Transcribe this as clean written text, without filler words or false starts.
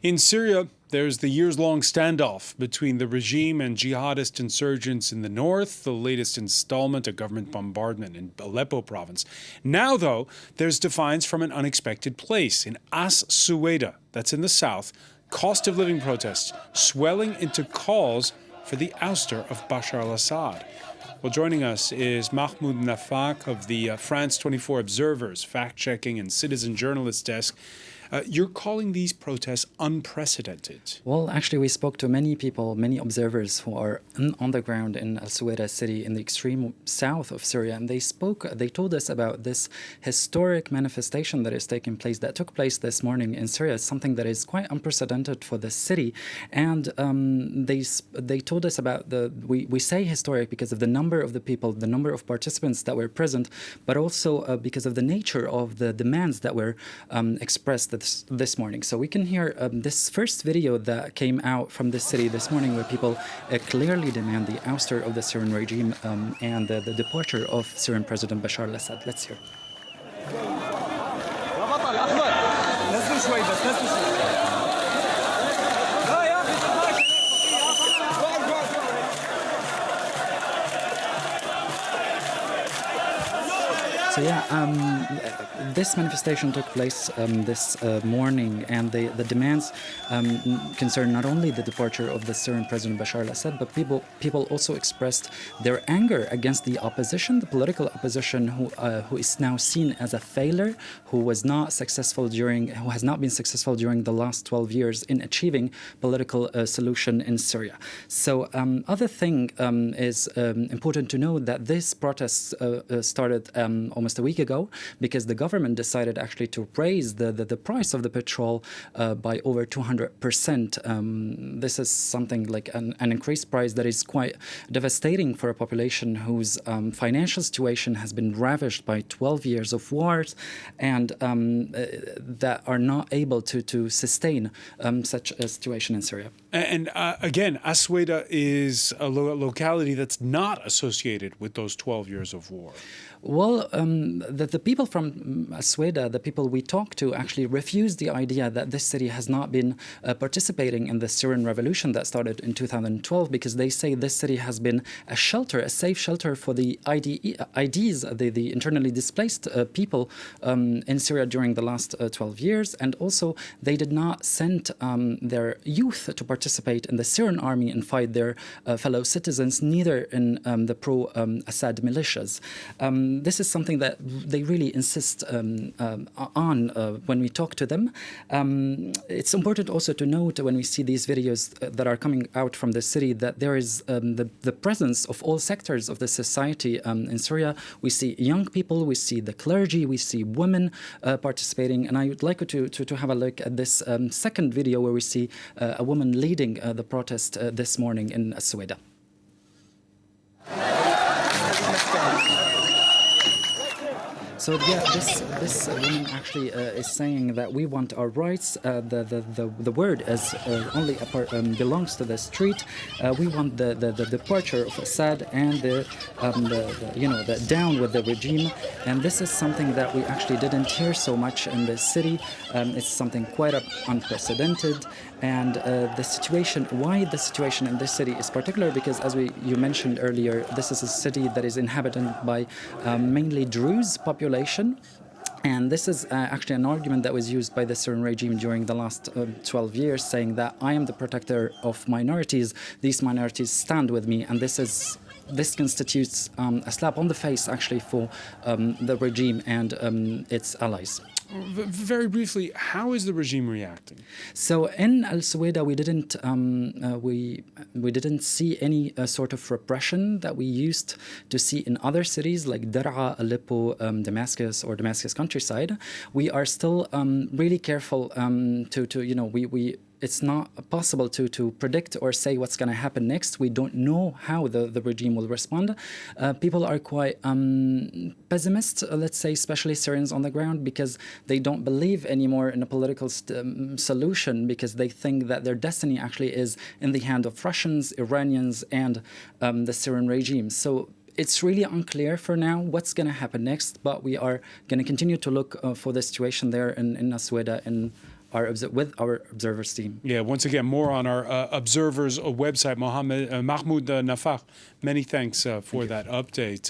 In Syria, there's the years-long standoff between the regime and jihadist insurgents in the north, the latest installment, a government bombardment in Aleppo province. Now, though, there's defiance from an unexpected place, in As-Suwayda, that's in the south, cost of living protests swelling into calls for the ouster of Bashar al-Assad. Well, joining us is Mahmoud Naffakh of the France 24 Observer's fact-checking and citizen journalist desk. You're calling these protests unprecedented. Well, actually, we spoke to many people, many observers who are on the ground in Al-Suwayda city in the extreme south of Syria, and they told us about this historic manifestation that is taking place, that took place this morning in Syria. It's something that is quite unprecedented for the city, and they told us about we say historic because of the number of the people, the number of participants that were present, but also because of the nature of the demands that were expressed this morning. So we can hear this first video that came out from the city this morning, where people clearly demand the ouster of the Syrian regime and the departure of Syrian President Bashar al-Assad. Let's hear. So yeah, this manifestation took place this morning, and the demands concern not only the departure of the Syrian President Bashar al-Assad, but people also expressed their anger against the opposition, the political opposition, who is now seen as a failure, who has not been successful during the last 12 years in achieving political solution in Syria. So other thing is important to know that this protest started almost a week ago, because the government decided actually to raise the price of the petrol by over 200%. This is something like an increased price that is quite devastating for a population whose financial situation has been ravaged by 12 years of wars, and that are not able to sustain such a situation in Syria. And again, As-Suwayda is a locality that's not associated with those 12 years of war. Well, the people from As-Suwayda, the people we talked to, actually refused the idea that this city has not been participating in the Syrian revolution that started in 2012, because they say this city has been a shelter, a safe shelter for the IDs, the internally displaced people in Syria during the last 12 years. And also, they did not send their youth to participate in the Syrian army and fight their fellow citizens, neither in the pro-Assad militias. This is something that they really insist on when we talk to them. It's important also to note, when we see these videos that are coming out from the city, that there is the presence of all sectors of the society in Syria. We see young people, we see the clergy, we see women participating. And I would like you to have a look at this second video, where we see a woman leading the protest this morning in As-Suwayda. So yeah, this woman actually is saying that we want our rights. The word is only belongs to the street. We want the departure of Assad and the down with the regime. And this is something that we actually didn't hear so much in this city. It's something quite unprecedented. And why the situation in this city is particular, because as you mentioned earlier, this is a city that is inhabited by mainly Druze population. And this is actually an argument that was used by the Syrian regime during the last 12 years, saying that I am the protector of minorities, these minorities stand with me, and this constitutes a slap on the face, actually, for the regime and its allies. Very briefly, how is the regime reacting? So in Al-Suwayda, we didn't see any sort of repression that we used to see in other cities like Dar'a, Aleppo, Damascus, or Damascus countryside. We are still really careful it's not possible to predict or say what's going to happen next. We don't know how the regime will respond. People are quite pessimist, let's say, especially Syrians on the ground, because they don't believe anymore in a political solution, because they think that their destiny actually is in the hand of Russians, Iranians, and the Syrian regime. So it's really unclear for now what's going to happen next, but we are going to continue to look for the situation there in As-Suwayda in with our observers team. Yeah, once again, more on our Observers website. Mahmoud Naffakh, many thanks for that update.